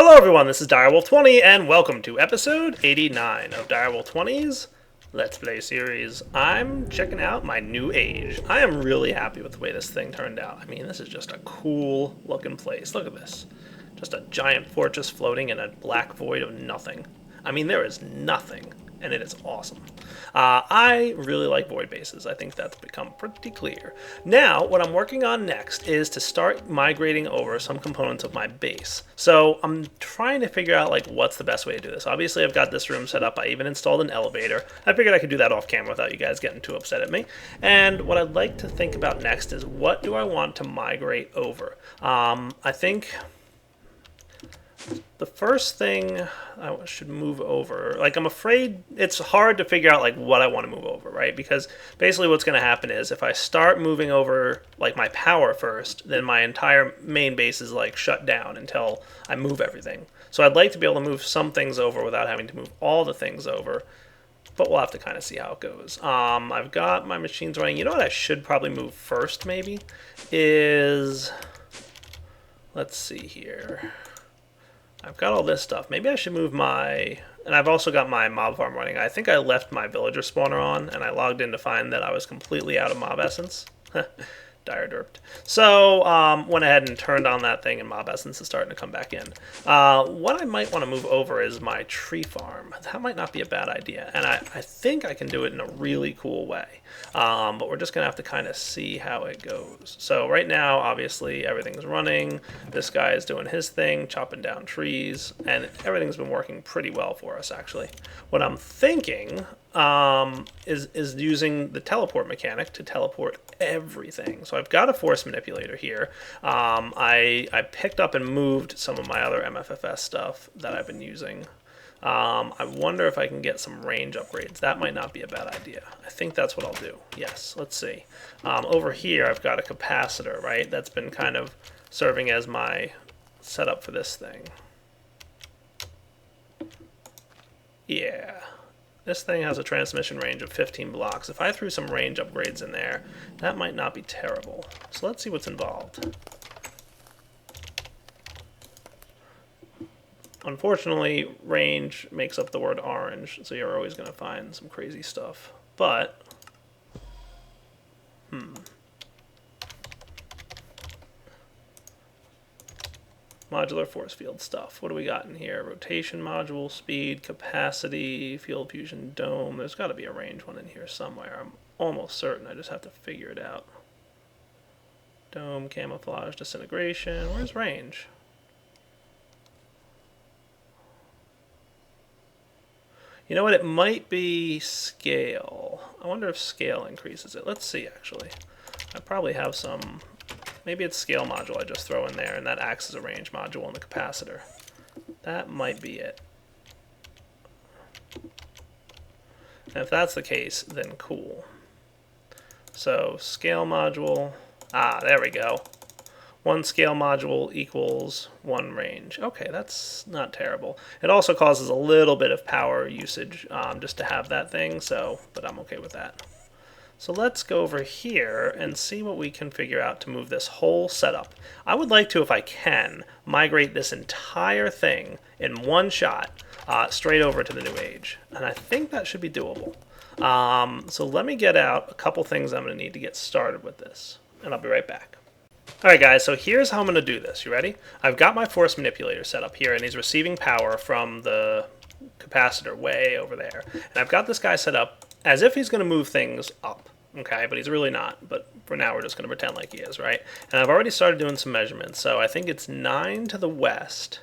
Hello everyone, this is Direwolf20 and welcome to episode 89 of Direwolf20's Let's Play series. I'm checking out my new age. I am really happy with the way this thing turned out. I mean, this is just a cool looking place. Look at this. Just a giant fortress floating in a black void of nothing. I mean, there is nothing, and it is awesome. I really like void bases. I think that's become pretty clear. Now, what I'm working on next is to start migrating over some components of my base. So I'm trying to figure out like what's the best way to do this. Obviously, I've got this room set up. I even installed an elevator. I figured I could do that off camera without you guys getting too upset at me. And what I'd like to think about next is what do I want to migrate over? I think the first thing I should move over, like I'm afraid it's hard to figure out like what I want to move over, right? Because basically what's going to happen is if I start moving over like my power first, then my entire main base is like shut down until I move everything. So I'd like to be able to move some things over without having to move all the things over, but we'll have to kind of see how it goes. I've got my machines running. You know what I should probably move first maybe is, let's see here. I've got all this stuff. Maybe I should move my... And I've also got my mob farm running. I think I left my villager spawner on, and I logged in to find that I was completely out of mob essence. Dire derped. So, went ahead and turned on that thing, and mob essence is starting to come back in. What I might want to move over is my tree farm. That might not be a bad idea, and I think I can do it in a really cool way. But we're just going to have to kind of see how it goes. So right now, obviously, everything's running. This guy is doing his thing, chopping down trees, and everything's been working pretty well for us, actually. What I'm thinking is using the teleport mechanic to teleport everything. So I've got a force manipulator here. I picked up and moved some of my other MFFS stuff that I've been using. I wonder if I can get some range upgrades. That might not be a bad idea. I think that's what I'll do. Yes, let's see. Over here I've got a capacitor, right? That's been kind of serving as my setup for this thing. Yeah. This thing has a transmission range of 15 blocks. If I threw some range upgrades in there, that might not be terrible. So let's see what's involved. Unfortunately, range makes up the word orange, so you're always going to find some crazy stuff. But, modular force field stuff. What do we got in here? Rotation module, speed, capacity, field fusion, dome. There's got to be a range one in here somewhere. I'm almost certain. I just have to figure it out. Dome, camouflage, disintegration. Where's range? You know what? It might be scale. I wonder if scale increases it. Let's see, actually. I probably have some... Maybe it's scale module I just throw in there, and that acts as a range module in the capacitor. That might be it. And if that's the case, then cool. So, scale module... Ah, there we go. One scale module equals one range. Okay, that's not terrible. It also causes a little bit of power usage just to have that thing, but I'm okay with that. So let's go over here and see what we can figure out to move this whole setup. I would like to, if I can, migrate this entire thing in one shot straight over to the new age. And I think that should be doable. So let me get out a couple things I'm going to need to get started with this. And I'll be right back. Alright guys, so here's how I'm going to do this. You ready? I've got my force manipulator set up here, and he's receiving power from the capacitor way over there. And I've got this guy set up as if he's going to move things up. Okay, but he's really not. But for now, we're just going to pretend like he is, right? And I've already started doing some measurements. So I think it's 9 to the west.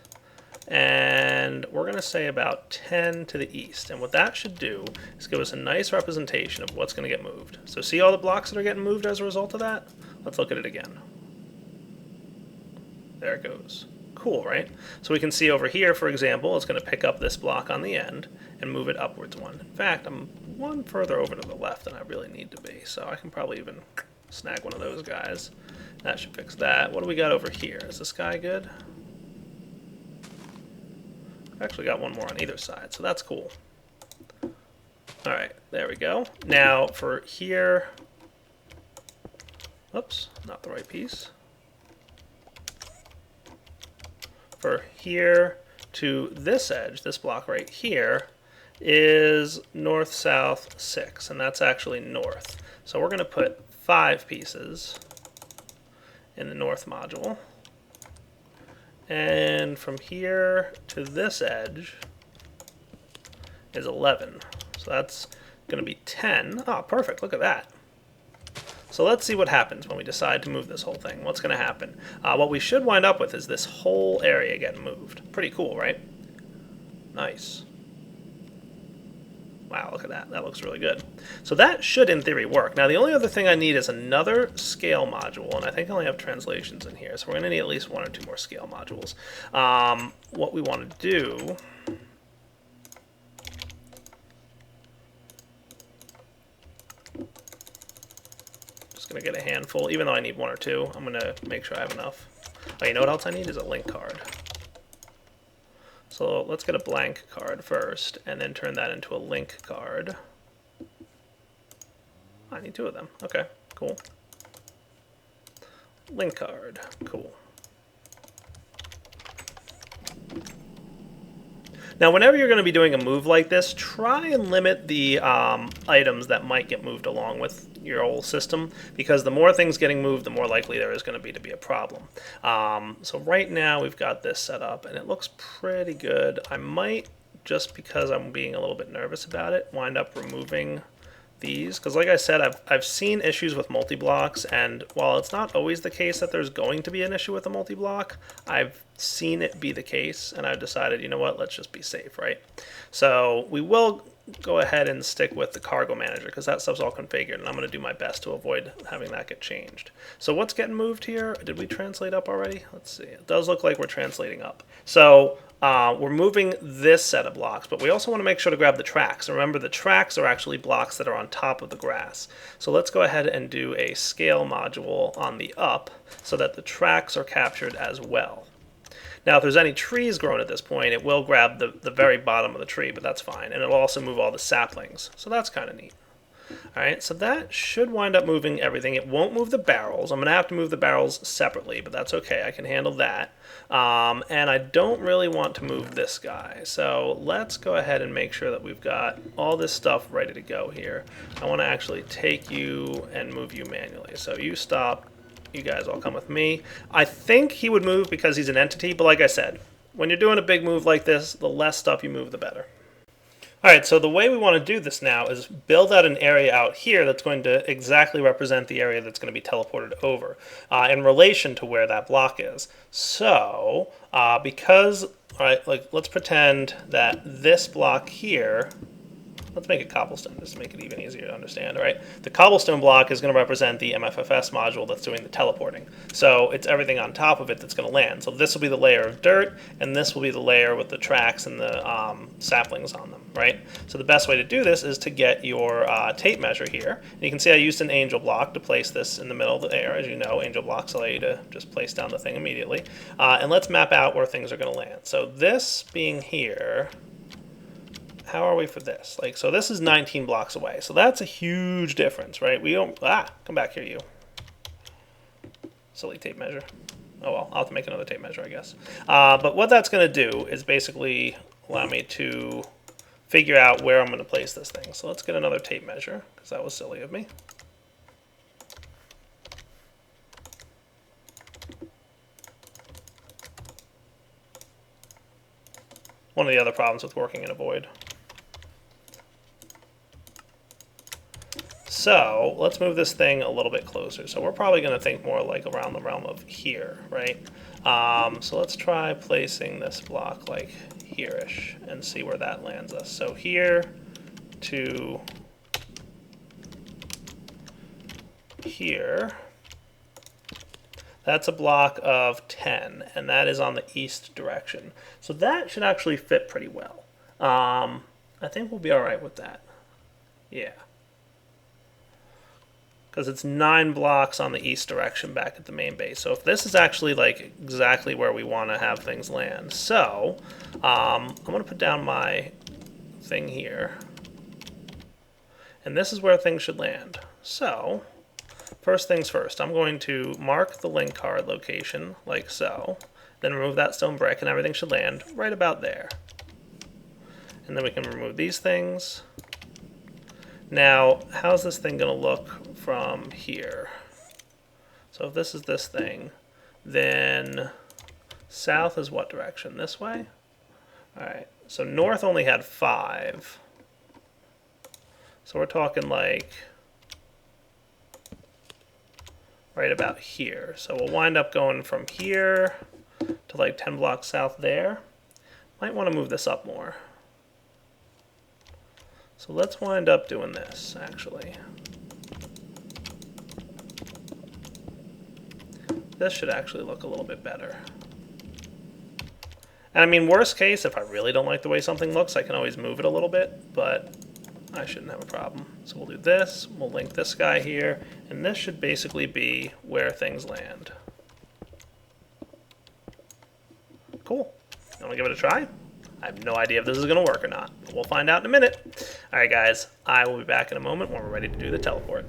And we're going to say about 10 to the east. And what that should do is give us a nice representation of what's going to get moved. So see all the blocks that are getting moved as a result of that? Let's look at it again. There it goes. Cool, right? So we can see over here, for example, it's going to pick up this block on the end and move it upwards one. In fact, I'm one further over to the left than I really need to be, so I can probably even snag one of those guys. That should fix that. What do we got over here? Is this guy good? I've actually got one more on either side, so that's cool. Alright, there we go. Now, for here... Oops, not the right piece. For here, to this edge, this block right here, is north, south, 6, and that's actually north. So we're going to put 5 pieces in the north module. And from here to this edge is 11. So that's going to be 10. Oh, perfect. Look at that. So let's see what happens when we decide to move this whole thing. What's going to happen? What we should wind up with is this whole area getting moved. Pretty cool, right? Nice. Wow, look at that. That looks really good. So that should, in theory, work. Now, the only other thing I need is another scale module, and I think I only have translations in here, so we're going to need at least 1 or 2 more scale modules. What we want to do... Just going to get a handful. Even though I need 1 or 2, I'm going to make sure I have enough. Oh, you know what else I need is a link card. So let's get a blank card first, and then turn that into a link card. I need 2 of them. Okay, cool. Link card, cool. Now, whenever you're going to be doing a move like this, try and limit the items that might get moved along with your whole system, because the more things getting moved, the more likely there is going to be a problem. So right now we've got this set up, and it looks pretty good. I might, just because I'm being a little bit nervous about it, wind up removing these, because like I said, I've seen issues with multi-blocks, and while it's not always the case that there's going to be an issue with a multi-block, I've seen it be the case, and I've decided, you know what, let's just be safe, right? So we will go ahead and stick with the cargo manager, because that stuff's all configured, and I'm going to do my best to avoid having that get changed. So what's getting moved here? Did we translate up already? Let's see. It does look like we're translating up. So we're moving this set of blocks, but we also want to make sure to grab the tracks. Remember, the tracks are actually blocks that are on top of the grass. So let's go ahead and do a scale module on the up so that the tracks are captured as well. Now, if there's any trees growing at this point, it will grab the very bottom of the tree, but that's fine. And it'll also move all the saplings. So that's kind of neat. All right, so that should wind up moving everything. It won't move the barrels. I'm going to have to move the barrels separately, but that's okay. I can handle that. And I don't really want to move this guy. So let's go ahead and make sure that we've got all this stuff ready to go here. I want to actually take you and move you manually. So you stop. You guys all come with me. I think he would move because he's an entity, but like I said, when you're doing a big move like this, the less stuff you move, the better. All right, so the way we want to do this now is build out an area out here that's going to exactly represent the area that's going to be teleported over in relation to where that block is. So because, all right, like let's pretend that this block here, let's make it cobblestone just to make it even easier to understand, all right? The cobblestone block is going to represent the MFFS module that's doing the teleporting. So it's everything on top of it that's going to land. So this will be the layer of dirt, and this will be the layer with the tracks and the saplings on them, right? So the best way to do this is to get your tape measure here. And you can see I used an angel block to place this in the middle of the air. As you know, angel blocks allow you to just place down the thing immediately. And let's map out where things are going to land. So this being here, how are we for this? Like, so this is 19 blocks away. So that's a huge difference, right? We don't, come back here, you. Silly tape measure. Oh well, I'll have to make another tape measure, I guess. But what that's going to do is basically allow me to figure out where I'm going to place this thing. So let's get another tape measure, because that was silly of me. One of the other problems with working in a void. So let's move this thing a little bit closer. So we're probably going to think more like around the realm of here, right? So let's try placing this block like here-ish and see where that lands us. So here to here, that's a block of 10, and that is on the east direction. So that should actually fit pretty well. I think we'll be all right with that. Yeah. Because it's 9 blocks on the east direction back at the main base. So if this is actually like exactly where we want to have things land. So I'm going to put down my thing here. And this is where things should land. So first things first, I'm going to mark the link card location like so. then remove that stone brick, and everything should land right about there. And then we can remove these things. Now, how's this thing going to look from here? So if this is this thing, then south is what direction? This way? Alright, so north only had 5. So we're talking like right about here. So we'll wind up going from here to like 10 blocks south there. Might want to move this up more. So let's wind up doing this, actually. This should actually look a little bit better. And I mean, worst case, if I really don't like the way something looks, I can always move it a little bit, but I shouldn't have a problem. So we'll do this, we'll link this guy here, and this should basically be where things land. Cool. You want to give it a try? I have no idea if this is going to work or not. We'll find out in a minute. Alright guys, I will be back in a moment when we're ready to do the teleport.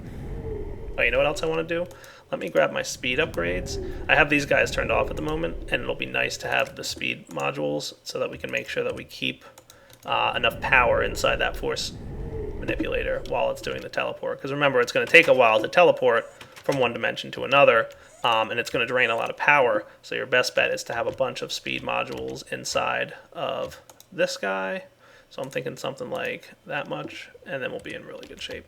Oh, you know what else I want to do? Let me grab my speed upgrades. I have these guys turned off at the moment, and it'll be nice to have the speed modules so that we can make sure that we keep enough power inside that force manipulator while it's doing the teleport. Because remember, it's going to take a while to teleport from one dimension to another, and it's going to drain a lot of power. So your best bet is to have a bunch of speed modules inside of this guy. So I'm thinking something like that much, and then we'll be in really good shape.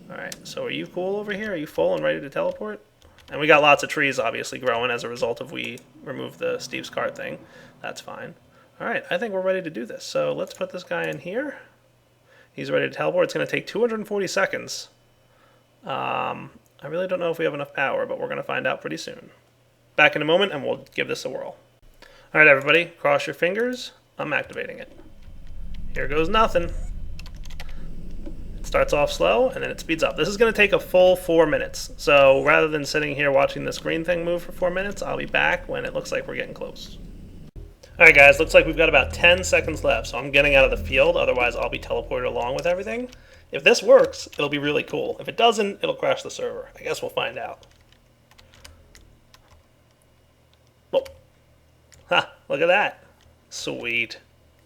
Alright, so are you cool over here? Are you full and ready to teleport? And we got lots of trees obviously growing as a result of we removed the Steve's cart thing. That's fine. Alright, I think we're ready to do this. So let's put this guy in here. He's ready to teleport. It's going to take 240 seconds. I really don't know if we have enough power, but we're going to find out pretty soon. Back in a moment and we'll give this a whirl. Alright everybody, cross your fingers. I'm activating it. Here goes nothing. Starts off slow, and then it speeds up. This is going to take a full 4 minutes. So rather than sitting here watching this green thing move for 4 minutes, I'll be back when it looks like we're getting close. Alright guys, looks like we've got about 10 seconds left, so I'm getting out of the field, otherwise I'll be teleported along with everything. If this works, it'll be really cool. If it doesn't, it'll crash the server. I guess we'll find out. Oh. Ha, look at that. Sweet.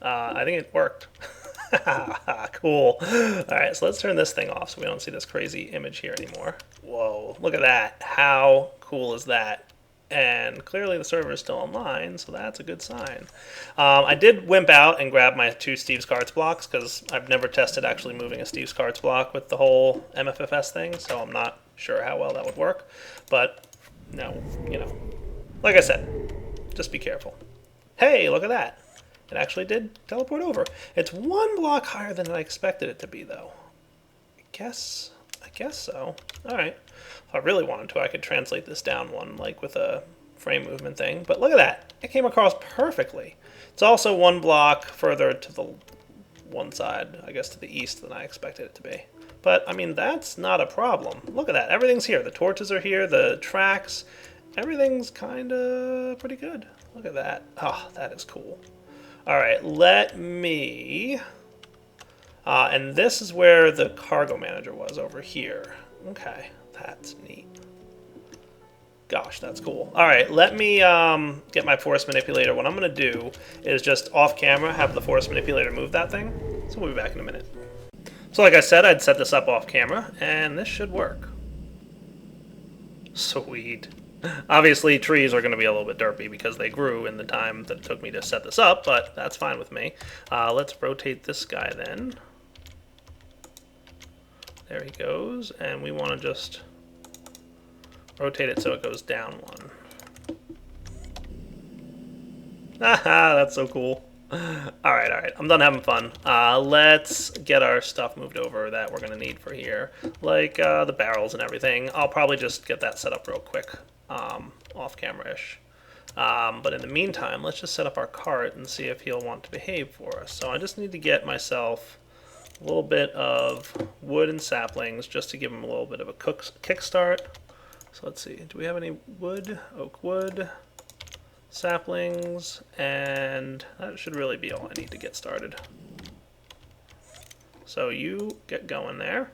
I think it worked. Cool. Alright, so let's turn this thing off so we don't see this crazy image here anymore. Whoa, look at that. How cool is that? And clearly the server is still online, so that's a good sign. I did wimp out and grab my 2 Steve's Carts blocks because I've never tested actually moving a Steve's Carts block with the whole MFFS thing, so I'm not sure how well that would work. But, no, you know, like I said, just be careful. Hey, look at that. It actually did teleport over. It's 1 block higher than I expected it to be, though. I guess so. Alright. If I really wanted to, I could translate this down one, like with a frame movement thing. But look at that. It came across perfectly. It's also 1 block further to the one side, I guess to the east than I expected it to be. But, I mean, that's not a problem. Look at that. Everything's here. The torches are here, the tracks. Everything's kind of pretty good. Look at that. Oh, that is cool. Alright, let me... and this is where the cargo manager was, over here. Okay, that's neat. Gosh, that's cool. Alright, let me get my force manipulator. What I'm going to do is just off camera have the force manipulator move that thing. So we'll be back in a minute. So like I said, I'd set this up off camera, and this should work. Sweet. Obviously, trees are going to be a little bit derpy because they grew in the time that it took me to set this up, but that's fine with me. Let's rotate this guy then. There he goes, and we want to just rotate it so it goes down 1. Haha, that's so cool. Alright, I'm done having fun. Let's get our stuff moved over that we're going to need for here, like the barrels and everything. I'll probably just get that set up real quick. Off camera-ish. But in the meantime, let's just set up our cart and see if he'll want to behave for us. So I just need to get myself a little bit of wood and saplings just to give him a little bit of a kickstart. So let's see, do we have any wood? Oak wood, saplings, and that should really be all I need to get started. So you get going there.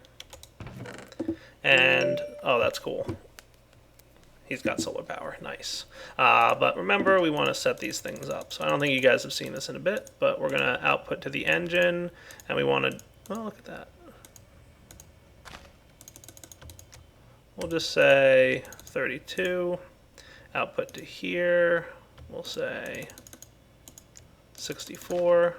And, oh, that's cool. He's got solar power. Nice. But remember, we want to set these things up. So I don't think you guys have seen this in a bit, but we're going to output to the engine, and we want to... Oh, look at that. We'll just say 32. Output to here, we'll say 64.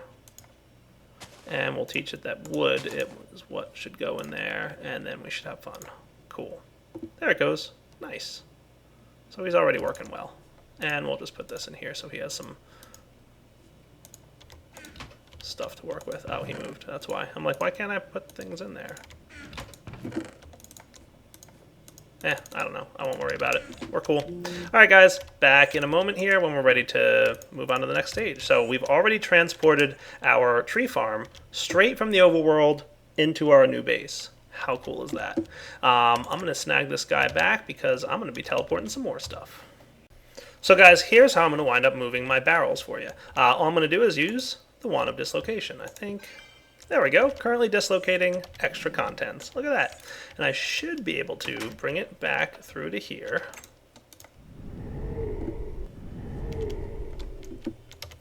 And we'll teach it that wood is what should go in there, and then we should have fun. Cool. There it goes. Nice. So he's already working well. And we'll just put this in here so he has some stuff to work with. Oh, he moved. That's why. I'm like, why can't I put things in there? I don't know. I won't worry about it. We're cool. All right, guys. Back in a moment here when we're ready to move on to the next stage. So we've already transported our tree farm straight from the overworld into our new base. How cool is that? I'm going to snag this guy back because I'm going to be teleporting some more stuff. So guys, here's how I'm going to wind up moving my barrels for you. All I'm going to do is use the wand of dislocation. I think, there we go. Currently dislocating extra contents. Look at that. And I should be able to bring it back through to here.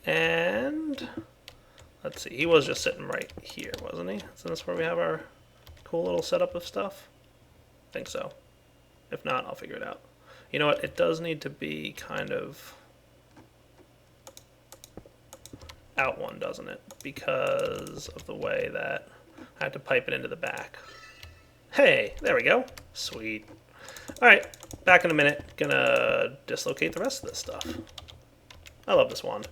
And let's see, he was just sitting right here, wasn't he? So that's where we have our cool little setup of stuff. I think so. If not, I'll figure it out. You know what? It does need to be kind of out one, doesn't it? Because of the way that I have to pipe it into the back. Hey, there we go. Sweet. All right, back in a minute. Gonna dislocate the rest of this stuff. I love this wand.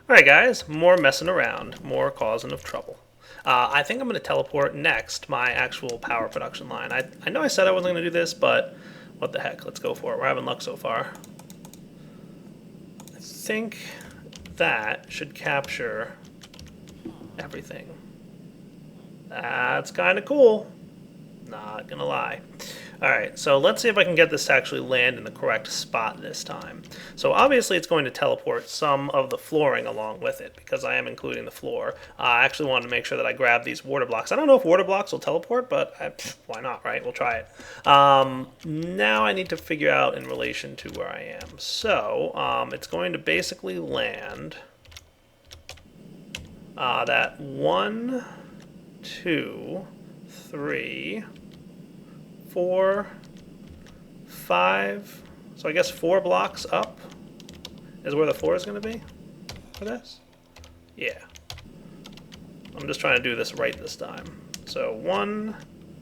All right, guys, more messing around, more causing of trouble. I think I'm going to teleport next my actual power production line. I know I said I wasn't going to do this, but what the heck, let's go for it. We're having luck so far. I think that should capture everything. That's kind of cool. Not going to lie. All right, so let's see if I can get this to actually land in the correct spot this time. So obviously it's going to teleport some of the flooring along with it because I am including the floor. I actually wanted to make sure that I grab these water blocks. I don't know if water blocks will teleport, but why not, right? We'll try it. Now I need to figure out in relation to where I am. So it's going to basically land that 1, 2, 3, 4, 5, so I guess 4 blocks up is where the floor is going to be for this. Yeah. I'm just trying to do this right this time. So 1,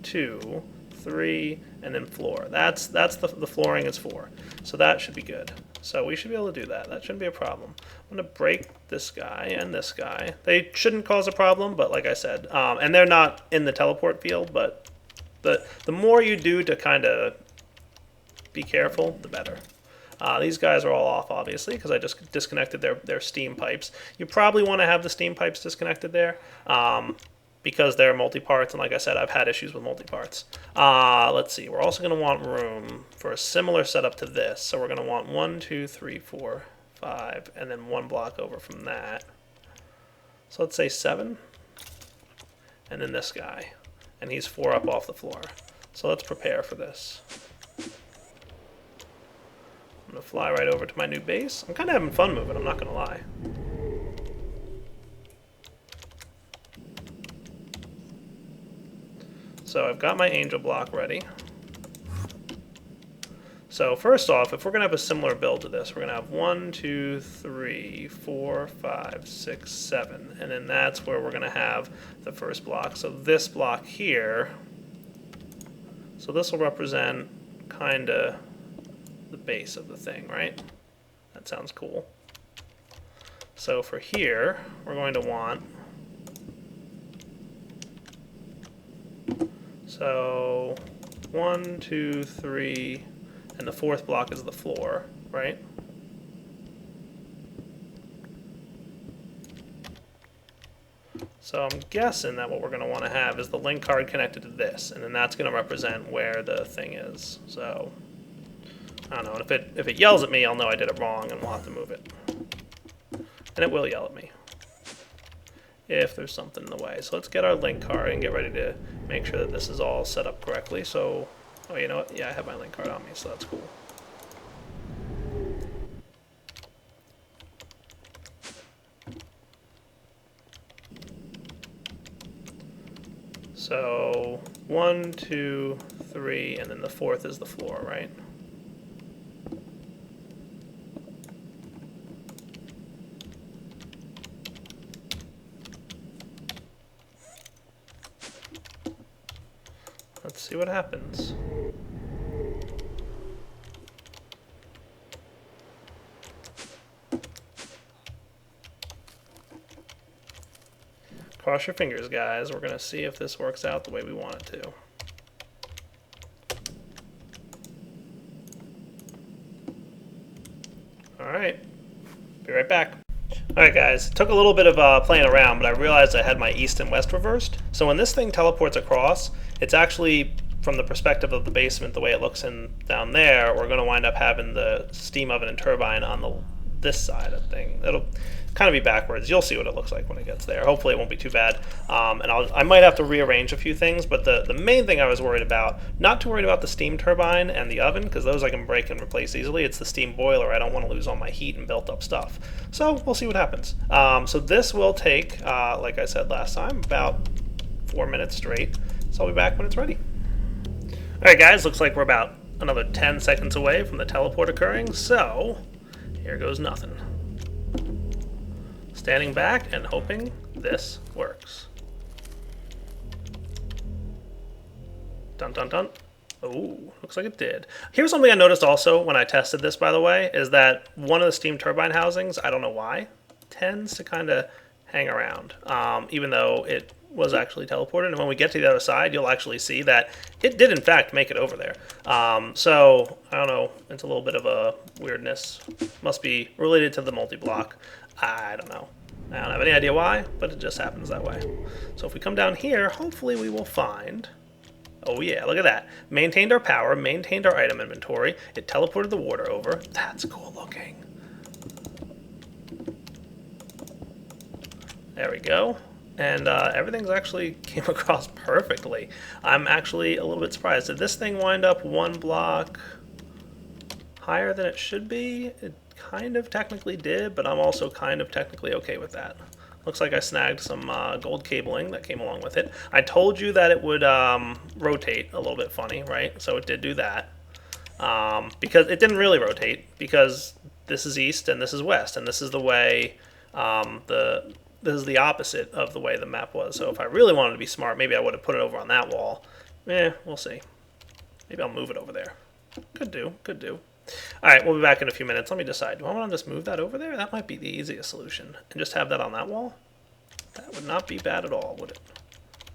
2, 3, and then floor. That's the flooring is 4. So that should be good. So we should be able to do that. That shouldn't be a problem. I'm going to break this guy and this guy. They shouldn't cause a problem, but like I said, and they're not in the teleport field, but the more you do to kind of be careful, the better. These guys are all off, obviously, because I just disconnected their steam pipes. You probably want to have the steam pipes disconnected there because they're multi-parts, and like I said, I've had issues with multi-parts. Let's see. We're also going to want room for a similar setup to this. So we're going to want 1, 2, 3, 4, 5, and then 1 block over from that. So let's say 7. And then this guy. And he's 4 up off the floor. So let's prepare for this. I'm going to fly right over to my new base. I'm kind of having fun moving, I'm not going to lie. So I've got my angel block ready. So first off, if we're going to have a similar build to this, we're going to have 1, 2, 3, 4, 5, 6, 7. And then that's where we're going to have the first block. So this block here, so this will represent kind of the base of the thing, right? That sounds cool. So for here, we're going to want, so 1, 2, 3, and the 4th block is the floor, right? So I'm guessing that what we're going to want to have is the link card connected to this, and then that's going to represent where the thing is. So I don't know, and if it yells at me, I'll know I did it wrong, and we'll have to move it. And it will yell at me if there's something in the way. So let's get our link card and get ready to make sure that this is all set up correctly. So, oh, you know what? Yeah, I have my link card on me, so that's cool. So 1, 2, 3, and then the fourth is the floor, right? Let's see what happens. Cross your fingers, guys. We're going to see if this works out the way we want it to. Alright. Be right back. Alright guys, it took a little bit of playing around, but I realized I had my east and west reversed. So when this thing teleports across, it's actually, from the perspective of the basement, the way it looks down there, we're going to wind up having the steam oven and turbine on this side of the thing. It'll kind of be backwards. You'll see what it looks like when it gets there. Hopefully it won't be too bad. And I might have to rearrange a few things, but the main thing I was worried about, not too worried about the steam turbine and the oven, because those I can break and replace easily. It's the steam boiler. I don't want to lose all my heat and built up stuff. So we'll see what happens. So this will take, like I said last time, about 4 minutes straight. So I'll be back when it's ready. Alright guys, looks like we're about another 10 seconds away from the teleport occurring, so here goes nothing. Standing back and hoping this works. Dun dun dun. Oh, looks like it did. Here's something I noticed also when I tested this, by the way, is that one of the steam turbine housings, I don't know why, tends to kind of hang around, even though it was actually teleported. And when we get to the other side, you'll actually see that it did in fact make it over there. So I don't know, it's a little bit of a weirdness. Must be related to the multi-block. I don't know. I don't have any idea why, but it just happens that way. So if we come down here, hopefully we will find... Oh yeah, look at that. Maintained our power, maintained our item inventory. It teleported the water over. That's cool looking. There we go. And everything's actually came across perfectly. I'm actually a little bit surprised. Did this thing wind up one block higher than it should be? It kind of technically did, but I'm also kind of technically okay with that. Looks like I snagged some gold cabling that came along with it. I told you that it would rotate a little bit funny, right? So it did do that. Because it didn't really rotate, because this is east and this is west, and this is the way this is the opposite of the way the map was. So if I really wanted to be smart, maybe I would have put it over on that wall. We'll see. Maybe I'll move it over there. Could do, could do. Alright, we'll be back in a few minutes. Let me decide. Do I want to just move that over there? That might be the easiest solution. And just have that on that wall? That would not be bad at all, would it?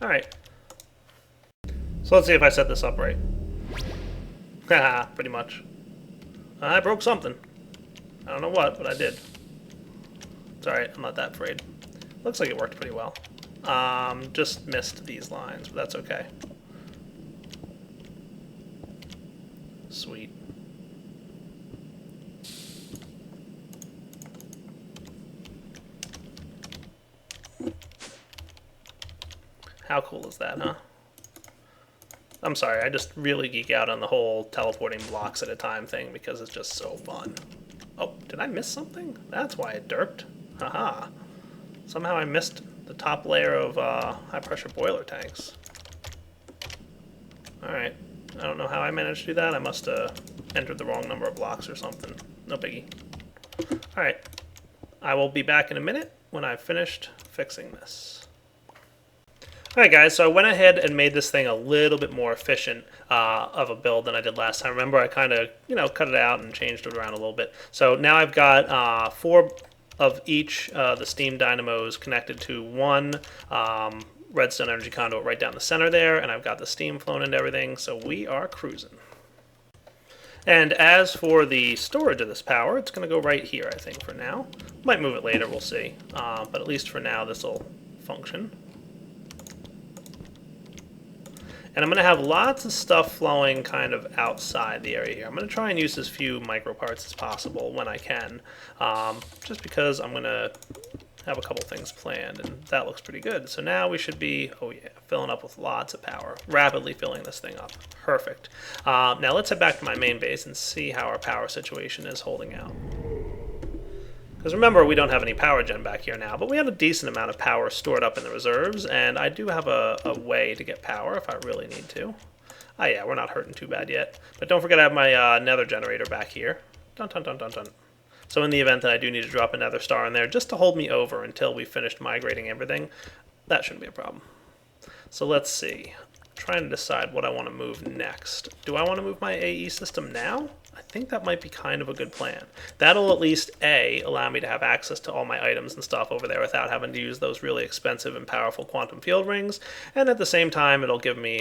Alright. So let's see if I set this up right. Haha, pretty much. I broke something. I don't know what, but I did. It's alright, I'm not that afraid. Looks like it worked pretty well. Just missed these lines, but that's okay. Sweet. How cool is that, huh? I'm sorry, I just really geek out on the whole teleporting blocks at a time thing because it's just so fun. Oh, did I miss something? That's why it derped. Haha. Somehow I missed the top layer of high-pressure boiler tanks. Alright. I don't know how I managed to do that. I must have entered the wrong number of blocks or something. No biggie. Alright. I will be back in a minute when I've finished fixing this. Alright guys, so I went ahead and made this thing a little bit more efficient of a build than I did last time. Remember, I kind of, cut it out and changed it around a little bit. So now I've got 4 of each the steam dynamos connected to one redstone energy conduit right down the center there, and I've got the steam flowing into everything, so we are cruising. And as for the storage of this power, it's going to go right here, I think, for now. Might move it later, we'll see. But at least for now, this will function. And I'm going to have lots of stuff flowing kind of outside the area here. I'm going to try and use as few micro parts as possible when I can, just because I'm going to have a couple things planned, and that looks pretty good. So now we should be, oh yeah, filling up with lots of power, rapidly filling this thing up. Perfect. Now let's head back to my main base and see how our power situation is holding out. Because remember, we don't have any power gen back here now, but we have a decent amount of power stored up in the reserves, and I do have a way to get power if I really need to. Ah, yeah, we're not hurting too bad yet. But don't forget I have my nether generator back here. Dun dun dun dun dun. So in the event that I do need to drop a nether star in there, just to hold me over until we finished migrating everything, that shouldn't be a problem. So let's see. Trying to decide what I want to move next. Do I want to move my AE system now? I think that might be kind of a good plan. That'll at least, A, allow me to have access to all my items and stuff over there without having to use those really expensive and powerful quantum field rings, and at the same time it'll give me,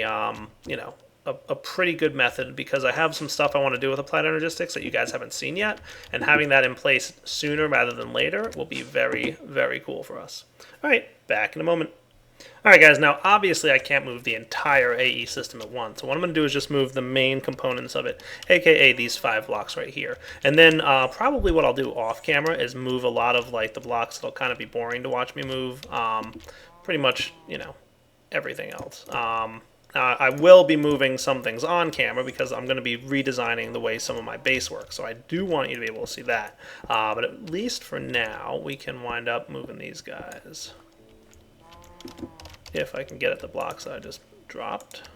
you know, a pretty good method, because I have some stuff I want to do with applied energistics that you guys haven't seen yet, and having that in place sooner rather than later will be very, very cool for us. Alright, back in a moment. Alright guys, now obviously I can't move the entire AE system at once, so what I'm going to do is just move the main components of it, aka these 5 blocks right here. And then probably what I'll do off camera is move a lot of like the blocks that'll kind of be boring to watch me move, pretty much, you know, everything else. I will be moving some things on camera because I'm going to be redesigning the way some of my base works, so I do want you to be able to see that. But at least for now, we can wind up moving these guys. If I can get at the blocks that I just dropped.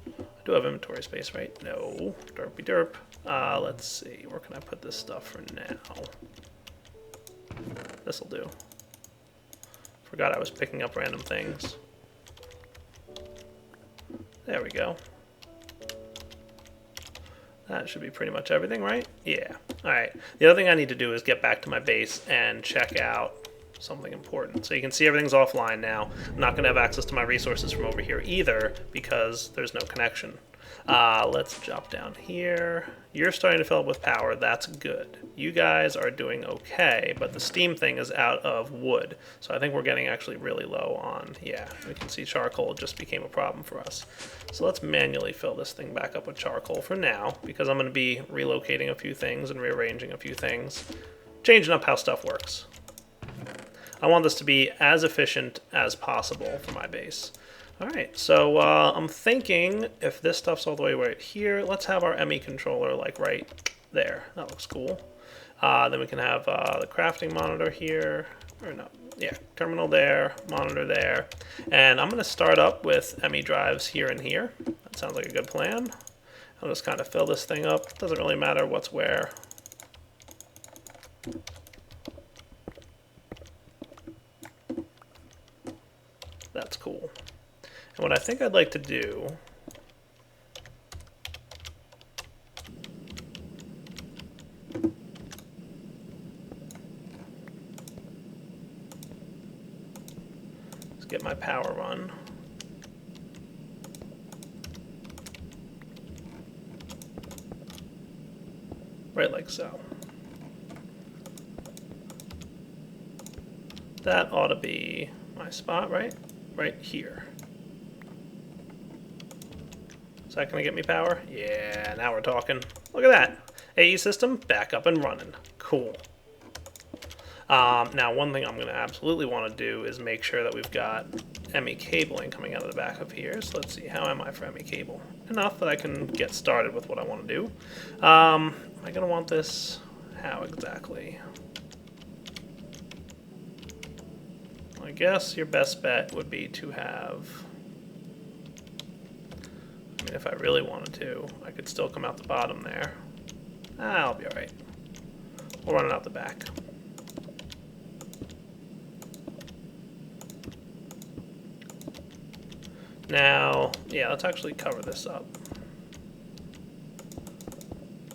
I do have inventory space, right? No. Derpy derp. Let's see. Where can I put this stuff for now? This'll do. Forgot I was picking up random things. There we go. That should be pretty much everything, right? Yeah. Alright. The other thing I need to do is get back to my base and check out something important. So you can see everything's offline now. I'm not going to have access to my resources from over here either because there's no connection. Let's drop down here. You're starting to fill up with power. That's good. You guys are doing okay, but the steam thing is out of wood. So I think we're getting actually really low on, yeah, we can see charcoal just became a problem for us. So let's manually fill this thing back up with charcoal for now, because I'm going to be relocating a few things and rearranging a few things, changing up how stuff works. I want this to be as efficient as possible for my base. Alright, so I'm thinking if this stuff's all the way right here, let's have our ME controller like right there. That looks cool. Then we can have the crafting monitor here, or no, yeah, terminal there, monitor there. And I'm going to start up with ME drives here and here. That sounds like a good plan. I'll just kind of fill this thing up. Doesn't really matter what's where. That's cool. And what I think I'd like to do is get my power run. Right like so. That ought to be my spot, right? Right here. Is that going to get me power? Yeah, now we're talking. Look at that. AE system back up and running. Cool. Now, one thing I'm going to absolutely want to do is make sure that we've got ME cabling coming out of the back of here. So let's see, how am I for ME cable? Enough that I can get started with what I want to do. Am I going to want this? How exactly? I guess your best bet would be to have... I mean, if I really wanted to, I could still come out the bottom there. I'll be alright. We'll run it out the back. Now, yeah, let's actually cover this up,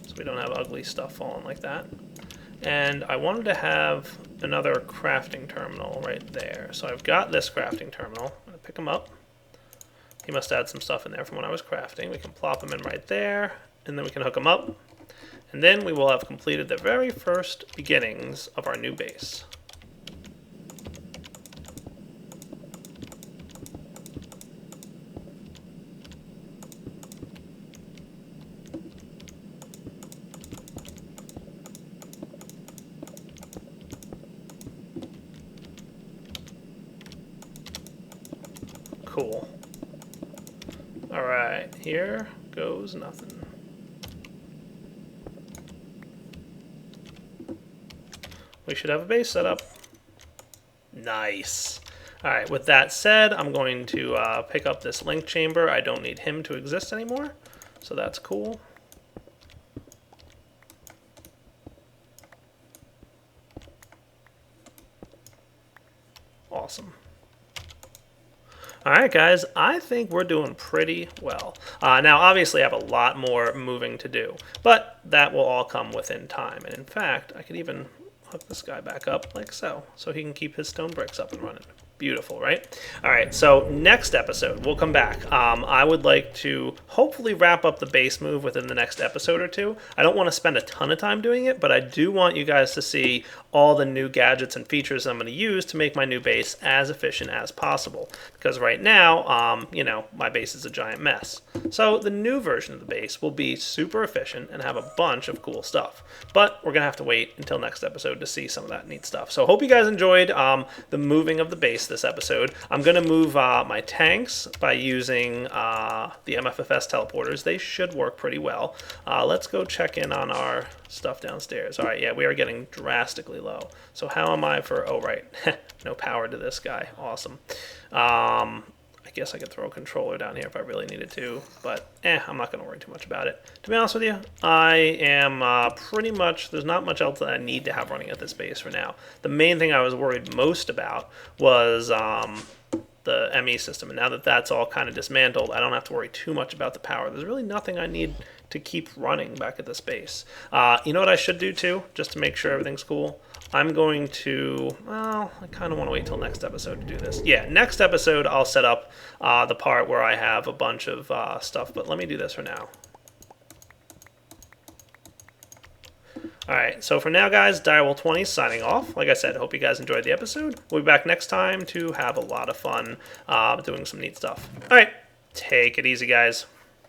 so we don't have ugly stuff falling like that. And I wanted to have another crafting terminal right there. So I've got this crafting terminal. I'm going to pick them up. He must add some stuff in there from when I was crafting. We can plop them in right there, and then we can hook them up. And then we will have completed the very first beginnings of our new base. Cool. Alright, here goes nothing. we should have a base set up. Nice. All right, with that said, I'm going to pick up this link chamber. I don't need him to exist anymore, so that's cool. Awesome. All right, guys, I think we're doing pretty well. Now, obviously, I have a lot more moving to do, but that will all come within time. And in fact, I could even hook this guy back up like so he can keep his stone bricks up and running. Beautiful, right? All right, so next episode, we'll come back. I would like to hopefully wrap up the base move within the next episode or two. I don't want to spend a ton of time doing it, but I do want you guys to see all the new gadgets and features I'm going to use to make my new base as efficient as possible. Because right now, you know, my base is a giant mess. So the new version of the base will be super efficient and have a bunch of cool stuff. But we're going to have to wait until next episode to see some of that neat stuff. So hope you guys enjoyed the moving of the base this episode. I'm going to move my tanks by using the MFFS teleporters. They should work pretty well. Let's go check in on our stuff downstairs. All right, yeah, we are getting drastically low. So how am I for, oh, right, no power to this guy. Awesome. I guess I could throw a controller down here if I really needed to, but I'm not going to worry too much about it. To be honest with you, I am pretty much, there's not much else that I need to have running at this base for now. The main thing I was worried most about was the ME system, and now that that's all kind of dismantled, I don't have to worry too much about the power. There's really nothing I need to keep running back at this base. You know what I should do too, just to make sure everything's cool? I'm going to, well, I kind of want to wait till next episode to do this. Yeah, next episode I'll set up the part where I have a bunch of stuff, but let me do this for now. Alright, so for now, guys, Direwolf20 signing off. Like I said, hope you guys enjoyed the episode. We'll be back next time to have a lot of fun doing some neat stuff. Alright, take it easy, guys.